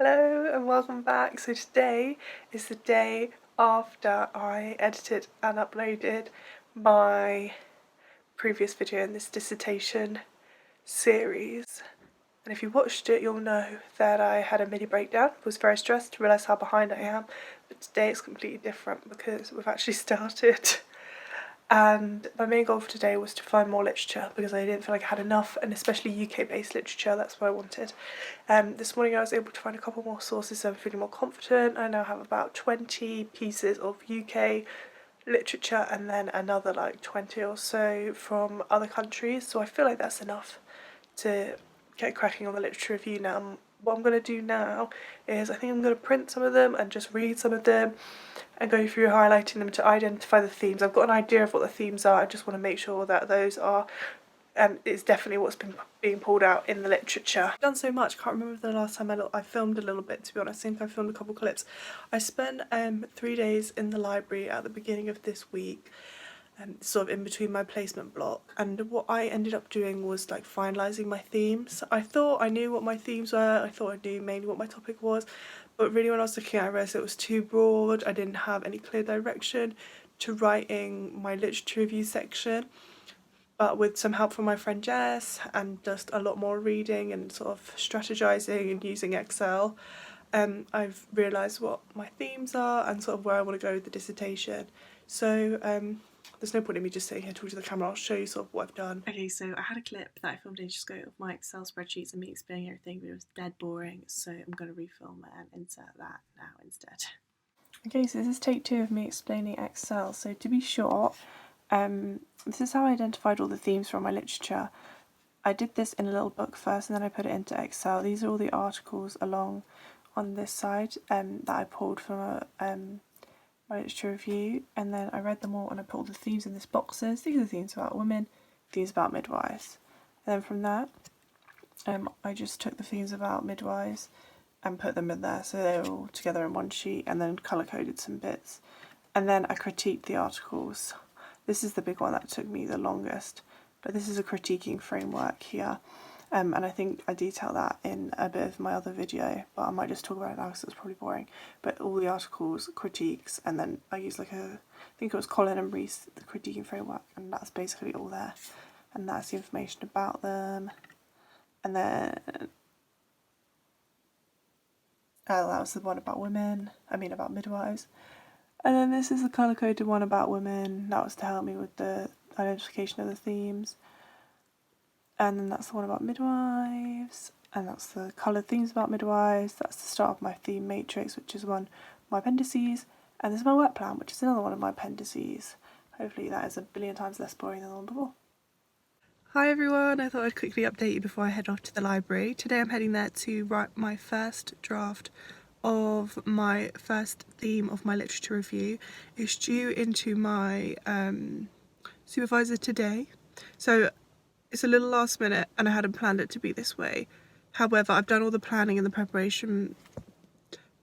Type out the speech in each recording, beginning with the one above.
Hello and welcome back. So today is the day after I edited and uploaded my previous video in this dissertation series. And if you watched it, you'll know that I had a mini breakdown, was very stressed, realised how behind I am. But today it's completely different because we've actually started. And my main goal for today was to find more literature because I didn't feel like I had enough, and especially UK-based literature, that's what I wanted. This morning I was able to find a couple more sources, so I'm feeling more confident. I now have about 20 pieces of UK literature and then another like 20 or so from other countries, so I feel like that's enough to get cracking on the literature review now. What I'm going to do now is I think I'm going to print some of them and just read some of them and go through highlighting them to identify the themes. I've got an idea of what the themes are, I just want to make sure that those are, and it's definitely what's been being pulled out in the literature. I've done so much, I can't remember the last time I filmed a little bit, to be honest. I think I filmed a couple clips. I spent 3 days in the library at the beginning of this week, sort of in between my placement block, and what I ended up doing was like finalising my themes. I thought I knew what my themes were, I thought I knew mainly what my topic was, but really when I was looking at it, I realised it was too broad. I didn't have any clear direction to writing my literature review section. But with some help from my friend Jess and just a lot more reading and sort of strategising and using Excel, I've realised what my themes are and sort of where I want to go with the dissertation. So there's no point in me just sitting here talking to the camera. I'll show you sort of what I've done. Okay, so I had a clip that I filmed ages ago of my Excel spreadsheets and me explaining everything, but it was dead boring, so I'm going to refilm it and insert that now instead. Okay, so this is take 2 of me explaining Excel. So to be short, this is how I identified all the themes from my literature. I did this in a little book first and then I put it into Excel. These are all the articles along on this side that I pulled from my literature review, and then I read them all and I put all the themes in these boxes. These are the themes about women, themes about midwives. And then from that, I just took the themes about midwives and put them in there, so they were all together in one sheet, and then colour coded some bits. And then I critiqued the articles. This is the big one that took me the longest, but this is a critiquing framework here. And I think I detail that in a bit of my other video, but I might just talk about it now because it's probably boring. But all the articles, critiques, and then I use like I think it was Colin and Reese, the critiquing framework, and that's basically all there. And that's the information about them. And then that was the one about women, about midwives. And then this is the colour-coded one about women. That was to help me with the identification of the themes. And then that's the one about midwives, and that's the coloured themes about midwives. That's the start of my theme matrix, which is one of my appendices, and this is my work plan, which is another one of my appendices. Hopefully that is a billion times less boring than the one before. Hi everyone, I thought I'd quickly update you before I head off to the library. Today I'm heading there to write my first draft of my first theme of my literature review. It's due into my supervisor today, so it's a little last minute and I hadn't planned it to be this way. However, I've done all the planning and the preparation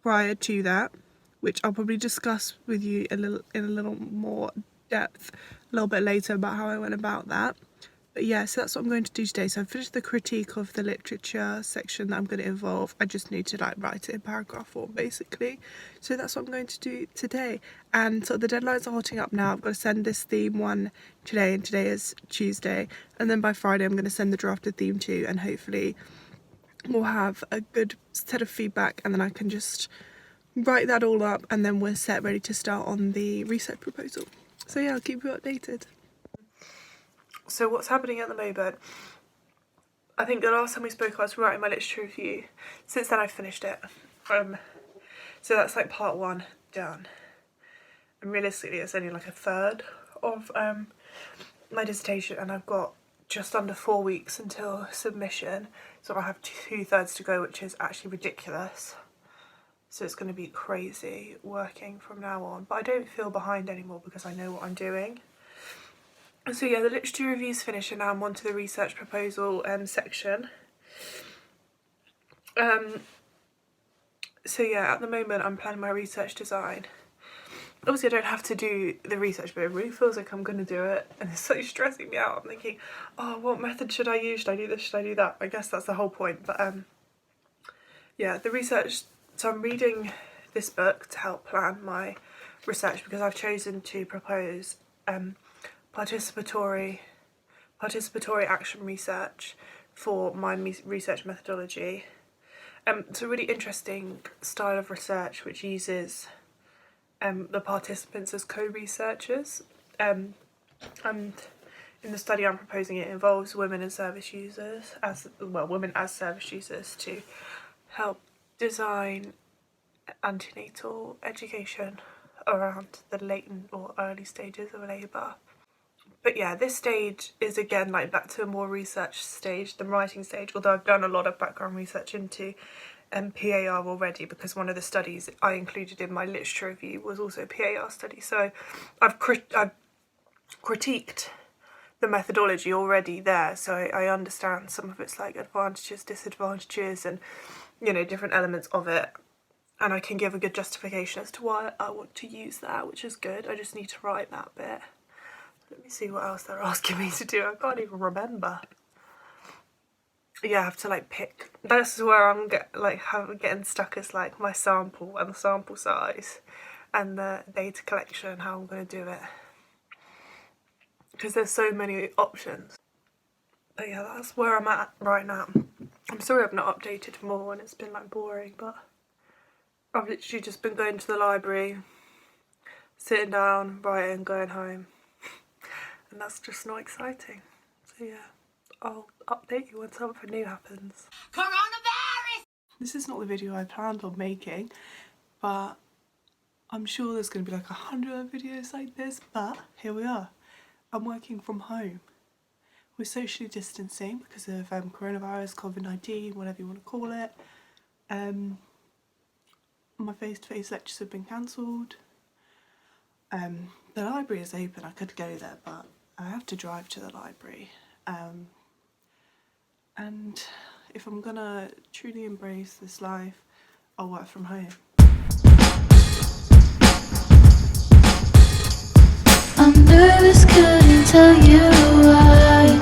prior to that, which I'll probably discuss with you in a little more depth a little bit later about how I went about that. But yeah, so that's what I'm going to do today. So I've finished the critique of the literature section that I'm going to involve. I just need to like write it in paragraph form basically. So that's what I'm going to do today. And so the deadlines are hotting up now. I've got to send this theme one today, and today is Tuesday. And then by Friday I'm going to send the drafted theme 2, and hopefully we'll have a good set of feedback, and then I can just write that all up, and then we're set ready to start on the research proposal. So yeah, I'll keep you updated. So what's happening at the moment? I think the last time we spoke I was writing my literature review. Since then I've finished it. So that's like part 1 done. And realistically it's only like a third of my dissertation, and I've got just under 4 weeks until submission. So I have 2/3 to go, which is actually ridiculous. So it's going to be crazy working from now on. But I don't feel behind anymore because I know what I'm doing. So yeah, the literature review's finished and now I'm on to the research proposal section. So yeah, at the moment I'm planning my research design. Obviously I don't have to do the research, but it really feels like I'm going to do it, and it's so stressing me out. I'm thinking, oh, what method should I use? Should I do this? Should I do that? I guess that's the whole point, but yeah, the research, so I'm reading this book to help plan my research because I've chosen to propose participatory action research for my research methodology. It's a really interesting style of research which uses the participants as co-researchers, and in the study I'm proposing it involves women as service users, women as service users, to help design antenatal education around the latent or early stages of labour. But yeah, this stage is again like back to a more research stage than writing stage, although I've done a lot of background research into PAR already, because one of the studies I included in my literature review was also a PAR study. So I've critiqued the methodology already there, so I understand some of its like advantages, disadvantages, and different elements of it, and I can give a good justification as to why I want to use that, which is good. I just need to write that bit. Let me see what else they're asking me to do. I can't even remember. Yeah, I have to like pick. That's where I'm getting stuck, is like my sample and the sample size and the data collection, how I'm going to do it, because there's so many options. But yeah, that's where I'm at right now. I'm sorry I've not updated more and it's been like boring, but I've literally just been going to the library, sitting down, writing, going home, and that's just not exciting. So yeah, I'll update you when something new happens. Coronavirus! This is not the video I planned on making, but I'm sure there's going to be like 100 videos like this, but here we are. I'm working from home. We're socially distancing because of coronavirus, COVID-19, whatever you want to call it. My face-to-face lectures have been cancelled. The library is open, I could go there, but I have to drive to the library. And if I'm gonna truly embrace this life, I'll work from home. I'm nervous, couldn't tell you why.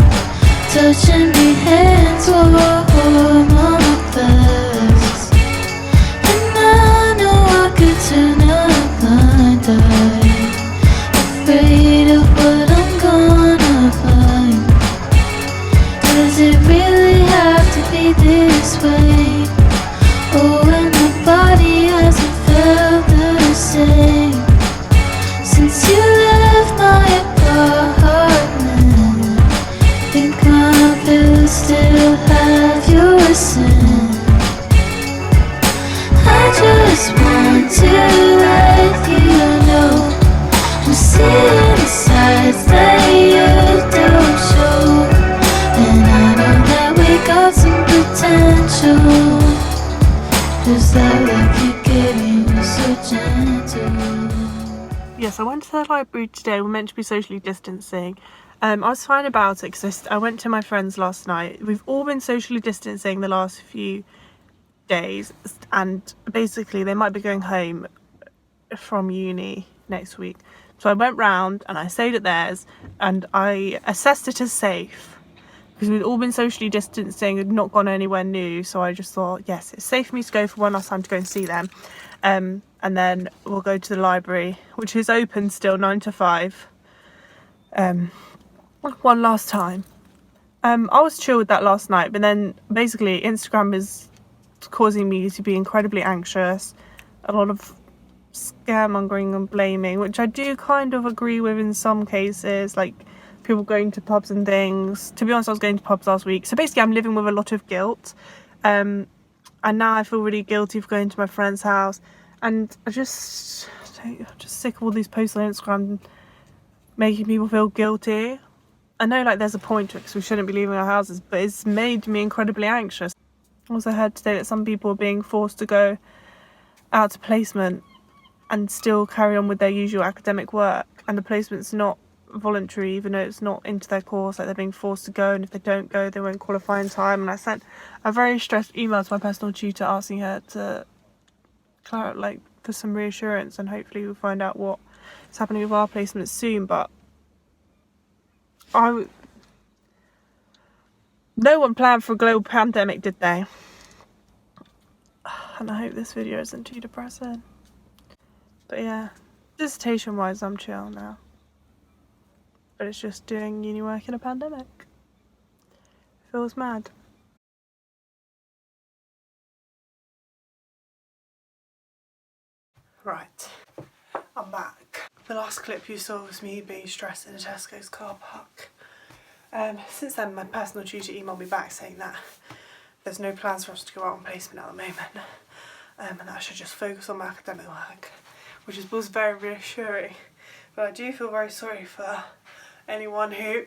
Touching me hands, whoa, I'm on my best. And I know I could turn a blind eye, afraid of what I'm gonna find. Does it really have to be this way? Oh, and my body hasn't felt the same since you left my apartment. Think my pills still have your scent. I just want to let you know I'm seeing the sides that you don't show, and I know that we got some potential. Just that look you're giving was so gentle. Yes, I went to the library today. We're meant to be socially distancing. I was fine about it because I went to my friends last night. We've all been socially distancing the last few days, and basically they might be going home from uni next week. So I went round and I stayed at theirs and I assessed it as safe because we'd all been socially distancing and not gone anywhere new. So I just thought, yes, it's safe for me to go for one last time to go and see them. And then we'll go to the library, which is open still 9 to 5. One last time. I was chill with that last night, but then basically Instagram is causing me to be incredibly anxious. A lot of scaremongering and blaming, which I do kind of agree with in some cases, like people going to pubs and things. To be honest, I was going to pubs last week. So basically I'm living with a lot of guilt. And now I feel really guilty for going to my friend's house. And I'm just sick of all these posts on Instagram making people feel guilty. I know like there's a point to it because we shouldn't be leaving our houses, but it's made me incredibly anxious. I also heard today that some people are being forced to go out to placement and still carry on with their usual academic work, and the placement's not voluntary, even though it's not into their course. Like, they're being forced to go, and if they don't go they won't qualify in time. And I sent a very stressed email to my personal tutor asking her to for some reassurance, and hopefully we'll find out what's happening with our placements soon. But no one planned for a global pandemic, did they? and I hope this video isn't too depressing. But yeah, dissertation wise I'm chill now. But it's just doing uni work in a pandemic. Feels mad. Right, I'm back. The last clip you saw was me being stressed in a Tesco's car park. Since then my personal tutor emailed me back saying that there's no plans for us to go out on placement at the moment, and that I should just focus on my academic work, which was very reassuring. But I do feel very sorry for anyone who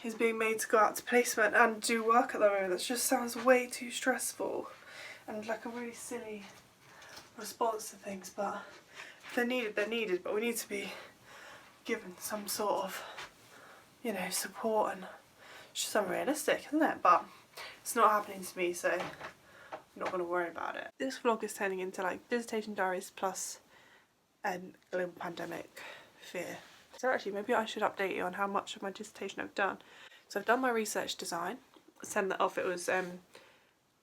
is being made to go out to placement and do work at the moment. That just sounds way too stressful and like a really silly response to things, but if they're needed, they're needed, but we need to be given some sort of, you know, support, and it's just unrealistic, isn't it? But it's not happening to me, so I'm not going to worry about it. This vlog is turning into like dissertation diaries plus a little pandemic fear. So actually maybe I should update you on how much of my dissertation I've done. So I've done my research design, sent that off. It was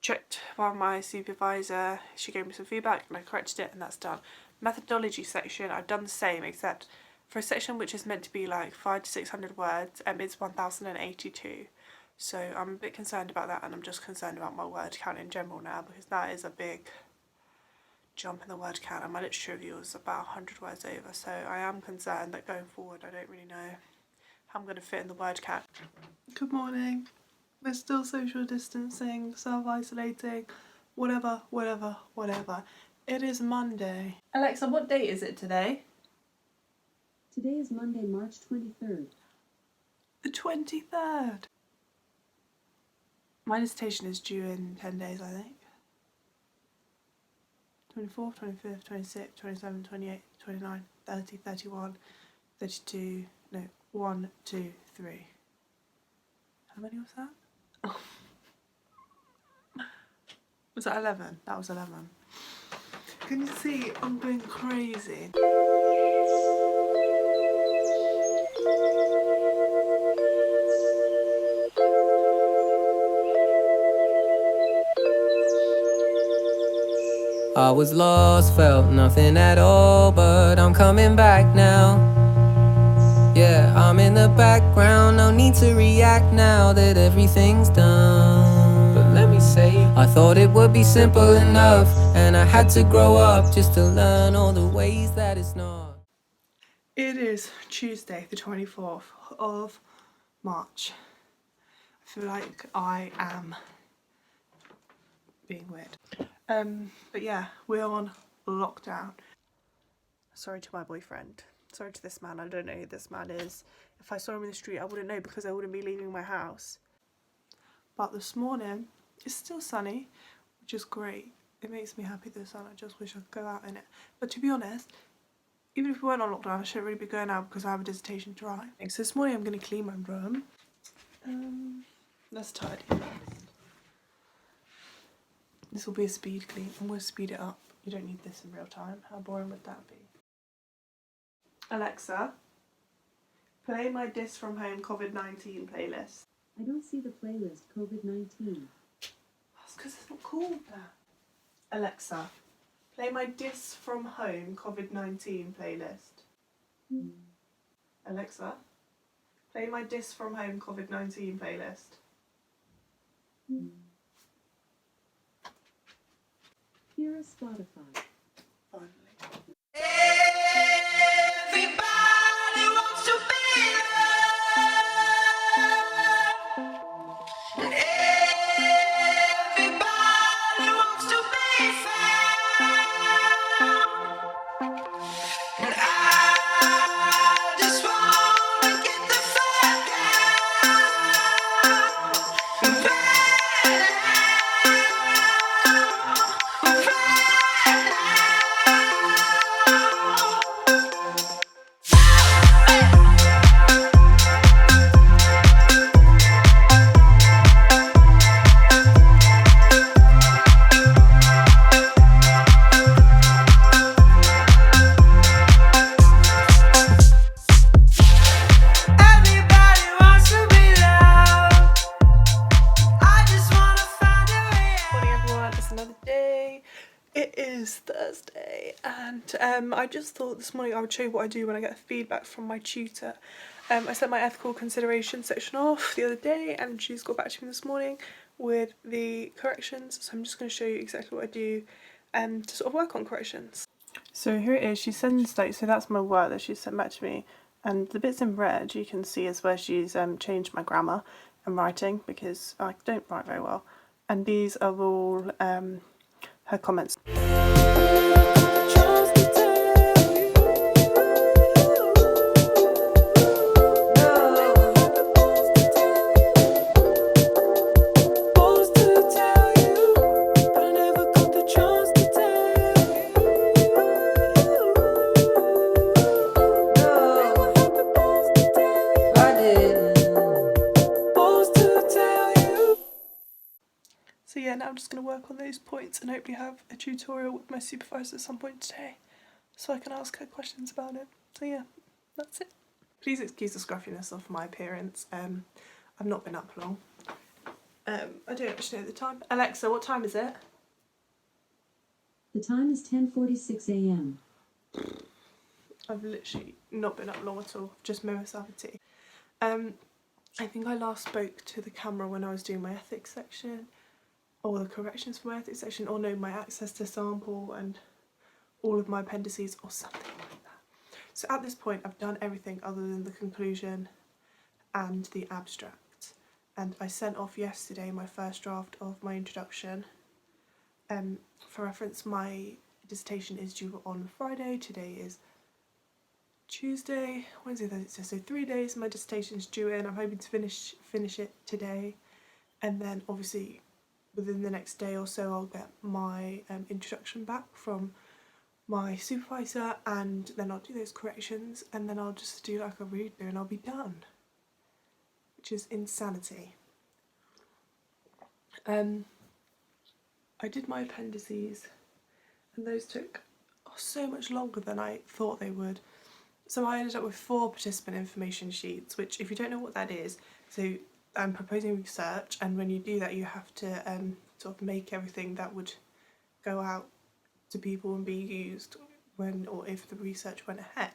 checked by my supervisor, she gave me some feedback and I corrected it, and that's done. Methodology section, I've done the same, except for a section which is meant to be like 500 to 600 words, it's 1082. So I'm a bit concerned about that, and I'm just concerned about my word count in general now, because that is a big jump in the word count, and my literature review was about 100 words over, so I am concerned that going forward I don't really know how I'm going to fit in the word count. Good morning. We're still social distancing, self-isolating, whatever. It is Monday. Alexa, what date is it today? Today is Monday, March 23rd. The 23rd. My dissertation is due in 10 days, I think. 24th, 25th, 26th, 27th, 28th, 29th, 30th, 31, 32, no, 1, 2, 3. How many was that? Oh. Was that 11? That was 11. Can you see I'm going crazy? I was lost, felt nothing at all, but I'm coming back now. Yeah, I'm in the background, no need to react now that everything's done. But let me say, I thought it would be simple enough, and I had to grow up just to learn all the ways that it's not. It is Tuesday, the 24th of March. I feel like I am being weird. But yeah, we're on lockdown. Sorry to my boyfriend. Sorry to this man. I don't know who this man is. If I saw him in the street, I wouldn't know because I wouldn't be leaving my house. But this morning, it's still sunny, which is great. It makes me happy, the sun. I just wish I could go out in it. But to be honest, even if we weren't on lockdown, I shouldn't really be going out because I have a dissertation to write. So this morning I'm going to clean my room. Let's tidy first. This will be a speed clean. I'm going to speed it up. You don't need this in real time. How boring would that be? Alexa, play my Diss from Home COVID-19 playlist. I don't see the playlist COVID-19. That's because it's not called that. Alexa, play my Diss from Home COVID-19 playlist. Alexa, play my Diss from Home COVID-19 playlist. Here is Spotify. Finally. Everybody wants to be loved. Everybody wants to be found. And I just wanna get the fuck out. Thursday, and I just thought this morning I would show you what I do when I get feedback from my tutor. I sent my ethical consideration section off the other day, and she's got back to me this morning with the corrections, so I'm just going to show you exactly what I do to sort of work on corrections. So here it is. She sends, like, so that's my work that she sent back to me, and the bits in red you can see is where she's changed my grammar and writing, because I don't write very well, and these are all her comments. So yeah, now I'm just going to work on those points and hopefully have a tutorial with my supervisor at some point today, so I can ask her questions about it. So yeah, that's it. Please excuse the scruffiness of my appearance. I've not been up long. I don't actually know the time. Alexa, what time is it? The time is 10:46 a.m. I've literally not been up long at all. Just made myself a tea. I think I last spoke to the camera when I was doing my ethics section, or the corrections for my ethics section, or no, my access to sample and all of my appendices or something like that. So at this point I've done everything other than the conclusion and the abstract, and I sent off yesterday my first draft of my introduction. For reference, my dissertation is due on Friday. Today is Tuesday, Wednesday, Thursday, so 3 days my dissertation is due in. I'm hoping to finish it today, and then obviously within the next day or so I'll get my introduction back from my supervisor, and then I'll do those corrections, and then I'll just do like a read through and I'll be done, which is insanity. I did my appendices, and those took so much longer than I thought they would. So I ended up with 4 participant information sheets, which, if you don't know what that is, so I'm proposing research, and when you do that you have to sort of make everything that would go out to people and be used when or if the research went ahead.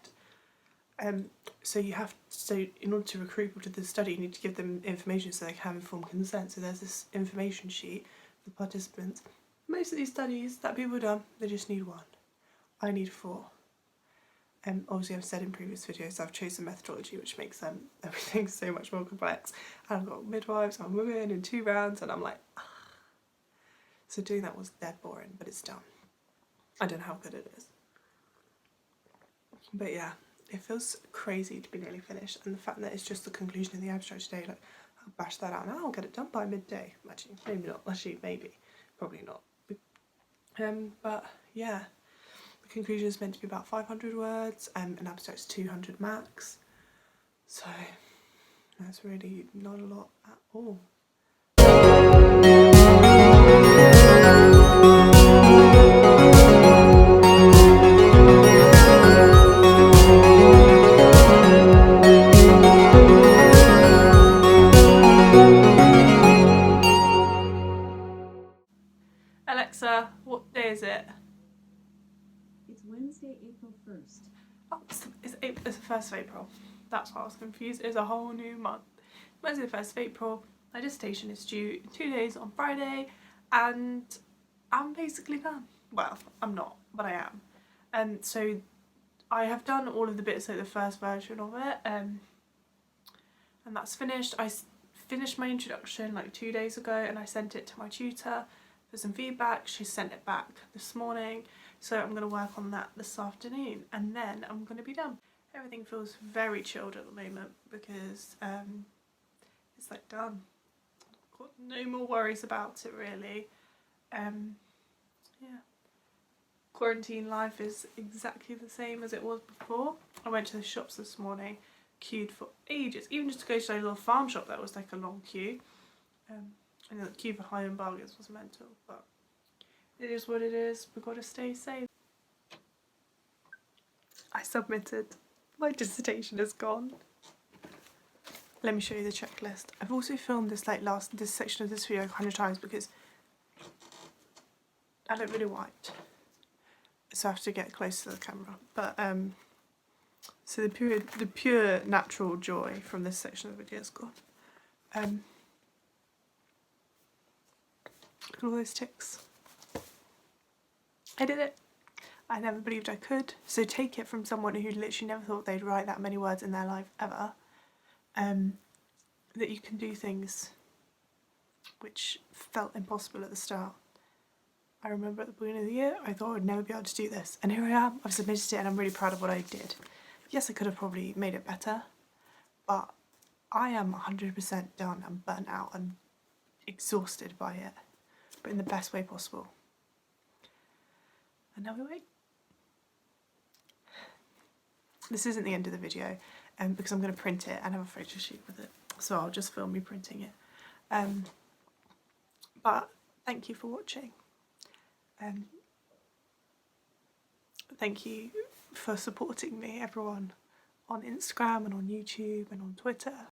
So in order to recruit people to the study, you need to give them information so they can have informed consent. So there's this information sheet for participants. Most of these studies that people have done, they just need 1. I need 4. Obviously I've said in previous videos I've chosen methodology, which makes everything so much more complex. And I've got midwives and women in 2 rounds, and I'm like, ah. So doing that was dead boring, but it's done. I don't know how good it is. But yeah, it feels crazy to be nearly finished, and the fact that it's just the conclusion in the abstract today, like, I'll bash that out and I'll get it done by midday. Actually, maybe not. Actually, maybe. Probably not. But yeah. Conclusion is meant to be about 500 words, and an abstract's 200 max, so that's really not a lot at all. Alexa, what day is it? It's Wednesday, April 1st. Oh, it's the 1st of April. That's why I was confused. It's a whole new month. Wednesday the 1st of April. My dissertation is due in 2 days on Friday, and I'm basically done. Well, I'm not, but I am. And so I have done all of the bits, like the first version of it, and that's finished. I finished my introduction like 2 days ago, and I sent it to my tutor for some feedback. She sent it back this morning. So I'm going to work on that this afternoon, and then I'm going to be done. Everything feels very chilled at the moment because it's like done. I've got no more worries about it really. Yeah. Quarantine life is exactly the same as it was before. I went to the shops this morning, queued for ages, even just to go to a little farm shop that was like a long queue. And the queue for high-end bargains was mental, but it is what it is. We've got to stay safe. I submitted. My dissertation is gone. Let me show you the checklist. I've also filmed this this section of this video 100 times because I don't really write. so I have to get close to the camera. But so the pure natural joy from this section of the video is gone. Look at all those ticks. I did it. I never believed I could. So take it from someone who literally never thought they'd write that many words in their life ever. That you can do things which felt impossible at the start. I remember at the beginning of the year, I thought I would never be able to do this. And here I am, I've submitted it and I'm really proud of what I did. Yes, I could have probably made it better, but I am 100% done and burnt out and exhausted by it, but in the best way possible. And now we wait. This isn't the end of the video because I'm going to print it and have a photo shoot with it. So I'll just film me printing it. But thank you for watching. Thank you for supporting me, everyone, on Instagram and on YouTube and on Twitter.